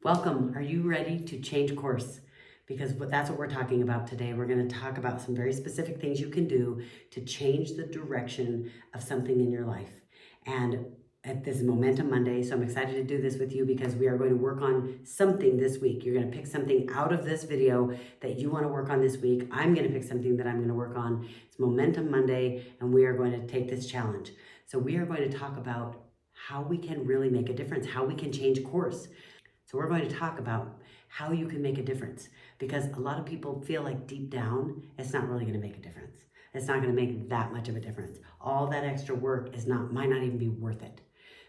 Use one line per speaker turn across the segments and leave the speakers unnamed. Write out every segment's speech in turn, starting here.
Welcome. Are you ready to change course? Because that's what we're talking about today. We're going to talk about some very specific things you can do to change the direction of something in your life. And this is Momentum Monday, so I'm excited to do this with you because we are going to work on something this week. You're going to pick something out of this video that you want to work on this week. I'm going to pick something that I'm going to work on. It's Momentum Monday, and we are going to take this challenge. So we are going to talk about how we can really make a difference, how we can change course. So we're going to talk about how you can make a difference, because a lot of people feel like deep down, it's not really going to make a difference. It's not going to make that much of a difference. All that extra work might not even be worth it.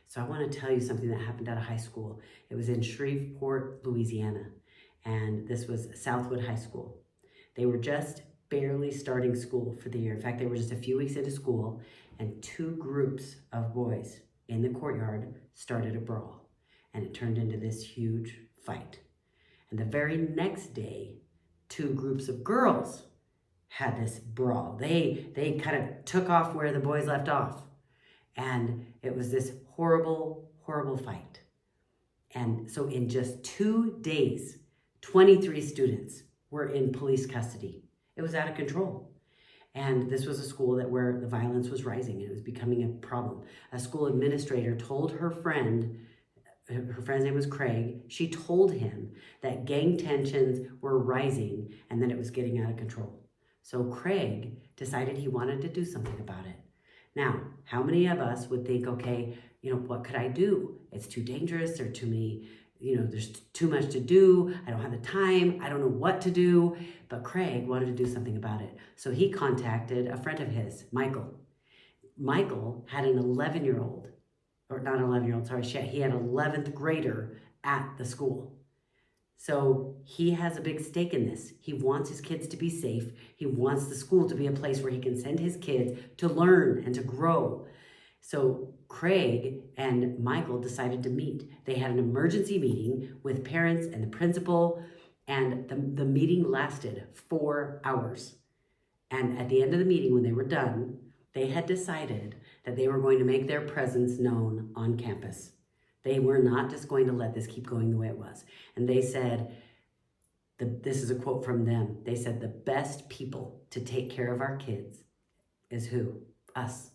So I want to tell you something that happened at a high school. It was in Shreveport, Louisiana, and this was Southwood High School. They were just barely starting school for the year. In fact, they were just a few weeks into school, and two groups of boys in the courtyard started a brawl. And it turned into this huge fight. And the very next day, two groups of girls had this brawl. They kind of took off where the boys left off. And it was this horrible, horrible fight. And so in just 2 days, 23 students were in police custody. It was out of control. And this was a school where the violence was rising and it was becoming a problem. A school administrator told her friend's name was Craig, she told him that gang tensions were rising and that it was getting out of control. So Craig decided he wanted to do something about it. Now, how many of us would think, okay, what could I do? It's too dangerous, there are too many, there's too much to do, I don't have the time, I don't know what to do. But Craig wanted to do something about it. So he contacted a friend of his, Michael. Michael had an 11-year-old, or not an 11-year-old, sorry, he had an 11th grader at the school. So he has a big stake in this. He wants his kids to be safe. He wants the school to be a place where he can send his kids to learn and to grow. So Craig and Michael decided to meet. They had an emergency meeting with parents and the principal, and the meeting lasted 4 hours. And at the end of the meeting, when they were done, they had decided that they were going to make their presence known on campus. They were not just going to let this keep going the way it was. And they said, this is a quote from them, they said, the best people to take care of our kids is who? Us.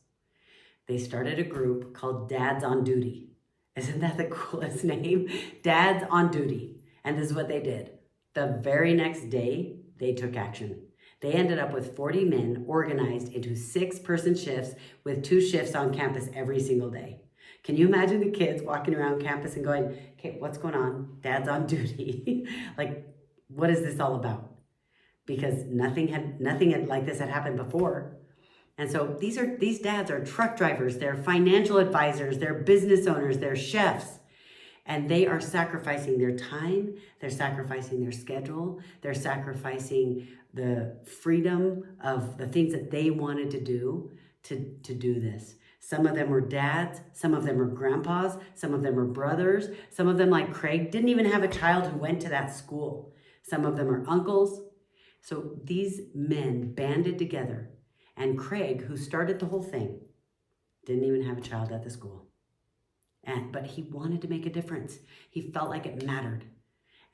They started a group called Dads on Duty. Isn't that the coolest name? Dads on Duty. And this is what they did. The very next day, they took action. They ended up with 40 men organized into 6-person shifts with 2 shifts on campus every single day. Can you imagine the kids walking around campus and going, okay, what's going on? Dad's on duty. Like, what is this all about? Because nothing like this had happened before. And so these dads are truck drivers, they're financial advisors, they're business owners, they're chefs. And they are sacrificing their time, they're sacrificing their schedule, they're sacrificing the freedom of the things that they wanted to do to do this. Some of them were dads, some of them are grandpas, some of them are brothers, some of them, like Craig, didn't even have a child who went to that school. Some of them are uncles. So these men banded together, and Craig, who started the whole thing, didn't even have a child at the school. But he wanted to make a difference. He felt like it mattered.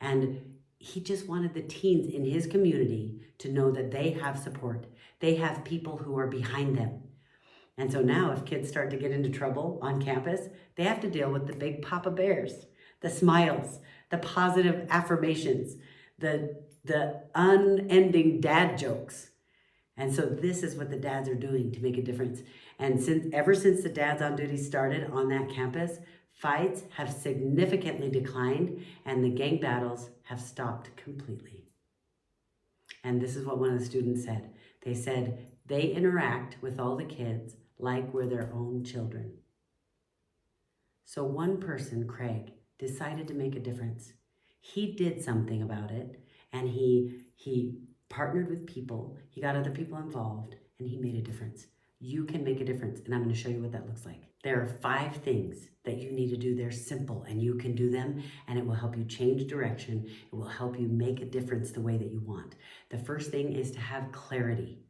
And he just wanted the teens in his community to know that they have support. They have people who are behind them. And so now if kids start to get into trouble on campus, they have to deal with the big Papa Bears, the smiles, the positive affirmations, the unending dad jokes. And so this is what the dads are doing to make a difference. And ever since the Dads on Duty started on that campus, fights have significantly declined and the gang battles have stopped completely. And this is what one of the students said. They said they interact with all the kids like we're their own children. So one person, Craig, decided to make a difference. He did something about it, and he partnered with people, he got other people involved, and he made a difference. You can make a difference, and I'm going to show you what that looks like. There are 5 things that you need to do. They're simple, and you can do them, and it will help you change direction. It will help you make a difference the way that you want. The first thing is to have clarity.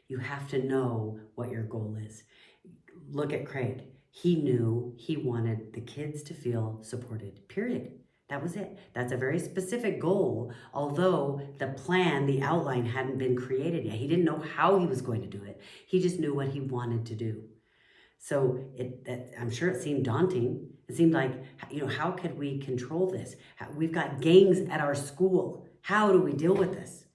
You have to know what your goal is. Look at Craig. He knew he wanted the kids to feel supported, period. That was it. That's a very specific goal, although the plan, the outline hadn't been created yet. He didn't know how he was going to do it. He just knew what he wanted to do. So I'm sure it seemed daunting. It seemed like, how could we control this? We've got gangs at our school. How do we deal with this?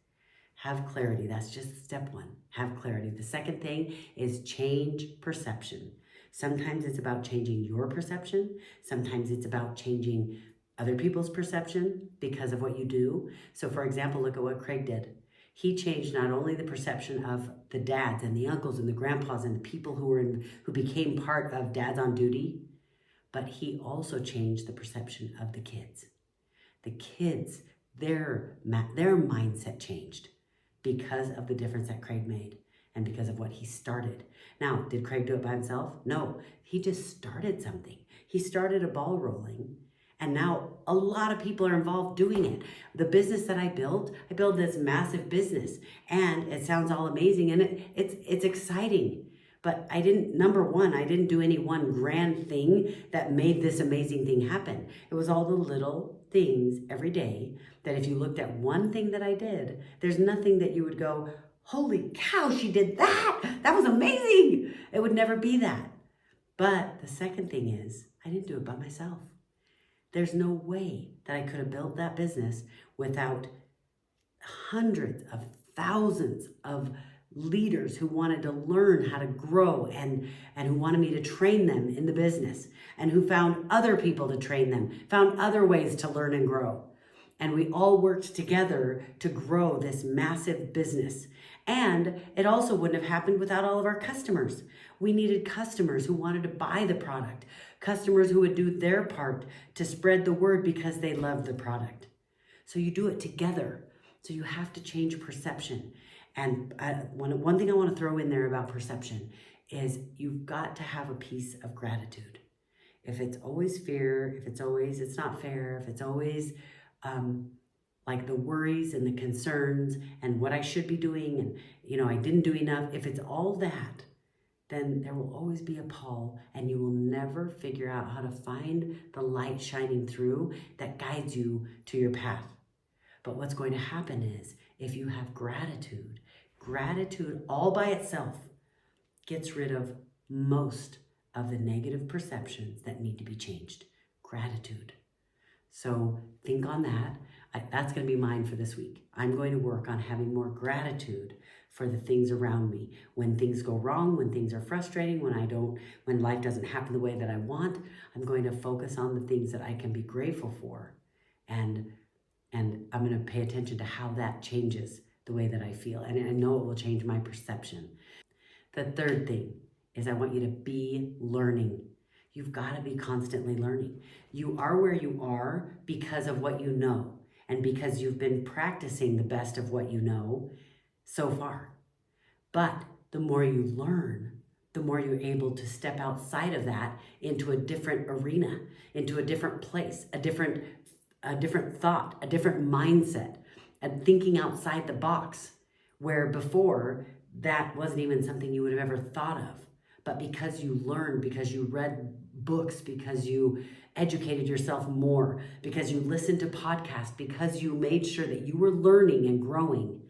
Have clarity. That's just step one. Have clarity. The second thing is change perception. Sometimes it's about changing your perception. Sometimes it's about changing other people's perception because of what you do. So for example, look at what Craig did. He changed not only the perception of the dads and the uncles and the grandpas and the people who became part of Dads on Duty, but he also changed the perception of the kids. The kids, their mindset changed because of the difference that Craig made and because of what he started. Now, did Craig do it by himself? No, he just started something. He started a ball rolling. And now a lot of people are involved doing it. The business that I built this massive business, and it sounds all amazing and it's exciting. But number one, I didn't do any one grand thing that made this amazing thing happen. It was all the little things every day that if you looked at one thing that I did, there's nothing that you would go, holy cow, she did that. That was amazing. It would never be that. But the second thing is, I didn't do it by myself. There's no way that I could have built that business without hundreds of thousands of leaders who wanted to learn how to grow and who wanted me to train them in the business and who found other people to train them, found other ways to learn and grow. And we all worked together to grow this massive business. And it also wouldn't have happened without all of our customers. We needed customers who wanted to buy the product, customers who would do their part to spread the word because they love the product. So you do it together. So you have to change perception. And one thing I want to throw in there about perception is you've got to have a piece of gratitude. If it's always fear, if it's always it's not fair, if it's always like the worries and the concerns and what I should be doing and I didn't do enough, if it's all that, then there will always be a pall and you will never figure out how to find the light shining through that guides you to your path. But what's going to happen is if you have gratitude all by itself gets rid of most of the negative perceptions that need to be changed. Gratitude. So think on that. That's going to be mine for this week. I'm going to work on having more gratitude for the things around me. When things go wrong, when things are frustrating, when life doesn't happen the way that I want, I'm going to focus on the things that I can be grateful for. And I'm going to pay attention to how that changes the way that I feel. And I know it will change my perception. The third thing is I want you to be learning. You've got to be constantly learning. You are where you are because of what you know and because you've been practicing the best of what you know so far. But the more you learn, the more you're able to step outside of that into a different arena, into a different place, a different thought, a different mindset, and thinking outside the box, where before that wasn't even something you would have ever thought of. But because you learned, because you read books, because you educated yourself more, because you listened to podcasts, because you made sure that you were learning and growing,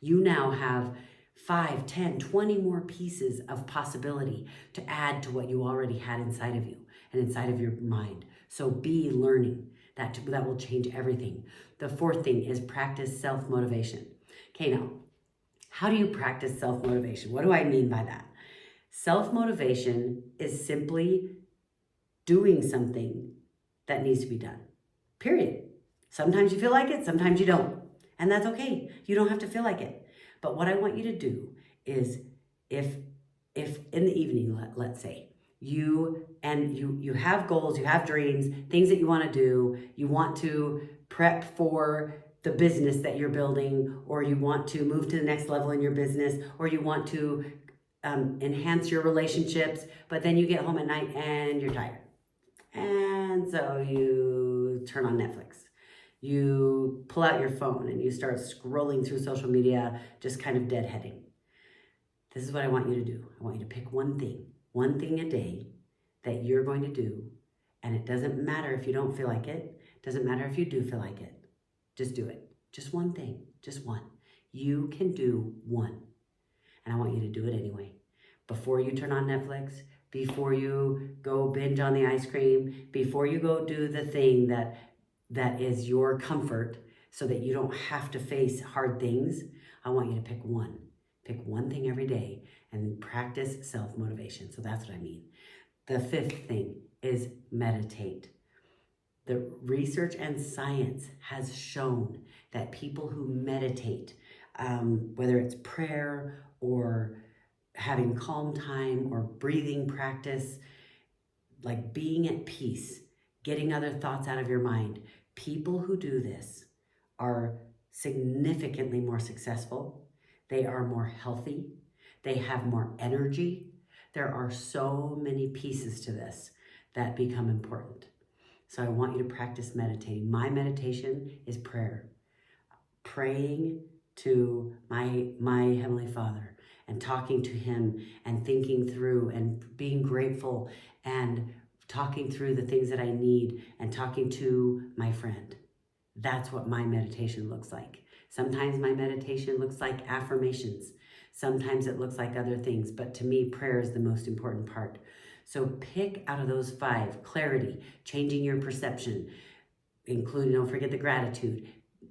you now have 5, 10, 20 more pieces of possibility to add to what you already had inside of you and inside of your mind. So be learning. That will change everything. The fourth thing is practice self-motivation. Okay, now, how do you practice self-motivation? What do I mean by that? Self-motivation is simply doing something that needs to be done, period. Sometimes you feel like it, sometimes you don't. And that's okay. You don't have to feel like it. But what I want you to do is if in the evening, let's say, you have goals, you have dreams, things that you want to do, you want to prep for the business that you're building, or you want to move to the next level in your business, or you want to enhance your relationships, but then you get home at night and you're tired. And so you turn on Netflix. You pull out your phone and you start scrolling through social media, just kind of deadheading. This is what I want you to do. I want you to pick one thing a day that you're going to do. And it doesn't matter if you don't feel like it. It Doesn't matter if you do feel like it. Just do it. Just one thing. Just one. You can do one. And I want you to do it anyway. Before you turn on Netflix, before you go binge on the ice cream, before you go do the thing that is your comfort so that you don't have to face hard things, I want you to pick one. Pick one thing every day and practice self-motivation. So that's what I mean. The fifth thing is meditate. The research and science has shown that people who meditate, whether it's prayer or having calm time or breathing practice, like being at peace, getting other thoughts out of your mind, people who do this are significantly more successful. They are more healthy. They have more energy. There are so many pieces to this that become important. So I want you to practice meditating. My meditation is prayer. Praying to my Heavenly Father and talking to Him and thinking through and being grateful and talking through the things that I need and talking to my friend. That's what my meditation looks like. Sometimes my meditation looks like affirmations. Sometimes it looks like other things, but to me, prayer is the most important part. So pick out of those 5: clarity, changing your perception, including, don't forget the gratitude.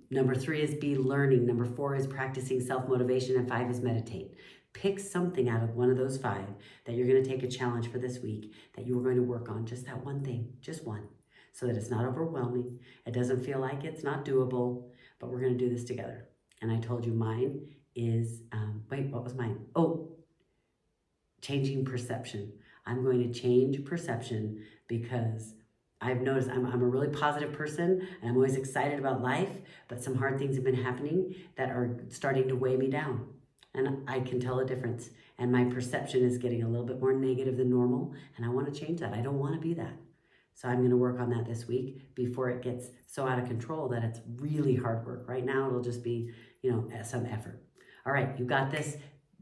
Number 3 is be learning. Number 4 is practicing self-motivation, and 5 is meditate. Pick something out of one of those 5 that you're going to take a challenge for this week, that you're going to work on, just that one thing, just one, so that it's not overwhelming. It doesn't feel like it's not doable, but we're going to do this together. And I told you mine is, what was mine? Oh, changing perception. I'm going to change perception because I've noticed I'm a really positive person and I'm always excited about life, but some hard things have been happening that are starting to weigh me down. And I can tell a difference. And my perception is getting a little bit more negative than normal. And I want to change that. I don't want to be that. So I'm going to work on that this week before it gets so out of control that it's really hard work. Right now, it'll just be, some effort. All right, you got this.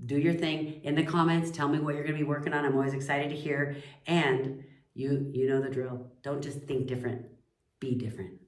Do your thing in the comments. Tell me what you're going to be working on. I'm always excited to hear. And you know the drill. Don't just think different. Be different.